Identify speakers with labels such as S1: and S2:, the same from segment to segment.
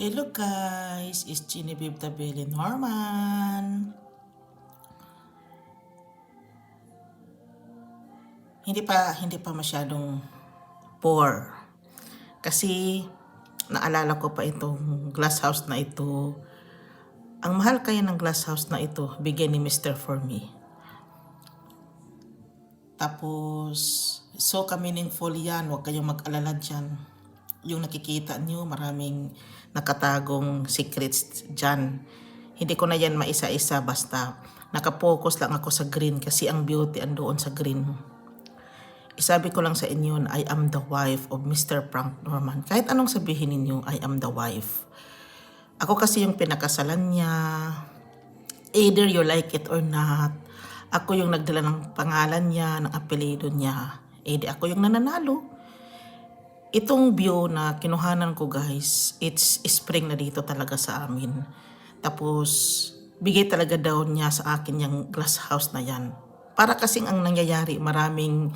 S1: Hello guys, it's Genevieve Tabeli Norman. Hindi pa masyadong poor. Kasi naalala ko pa itong glass house na ito. Ang mahal kaya ng glass house na ito, bigyan ni Mr. For Me. Tapos, so meaningful yan, huwag kayong mag-alala dyan. Yung nakikita nyo, maraming nakatagong secrets dyan. Hindi ko na yan maisa-isa, basta nakapokus lang ako sa green kasi ang beauty andoon sa green. Isabi ko lang sa inyo na I am the wife of Mr. Frank Norman. Kahit anong sabihin ninyo, I am the wife. Ako kasi yung pinakasalan niya. Either you like it or not. Ako yung nagdala ng pangalan niya, ng apelido niya. Di ako yung nananalo. Itong view na kinuhanan ko guys, it's spring na dito talaga sa amin. Tapos, bigay talaga daw niya sa akin yung glass house na yan. Para kasing ang nangyayari, maraming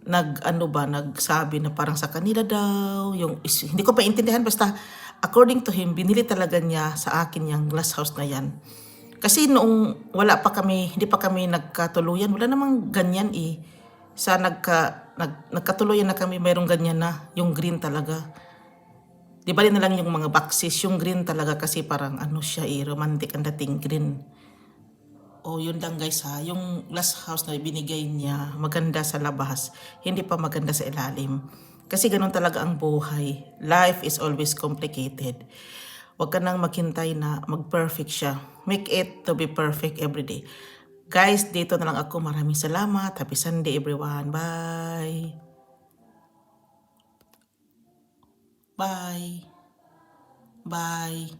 S1: nagsabi na parang sa kanila daw, hindi ko pa intindihan, basta according to him, binili talaga niya sa akin yung glass house na yan. Kasi noong hindi pa kami nagkatuluyan, wala namang ganyan eh. Sa nagkatuluyan na kami, mayroong ganyan na, yung green talaga. Di ba na lang yung mga boxes, yung green talaga kasi parang siya romantic ang dating green. Yun lang guys ha, yung glass house na binigay niya, maganda sa labas, hindi pa maganda sa ilalim. Kasi ganun talaga ang buhay. Life is always complicated. Huwag ka nang maghintay na mag-perfect siya. Make it to be perfect every day. Guys, dito na lang ako. Maraming salamat. Happy Sunday everyone. Bye. Bye. Bye.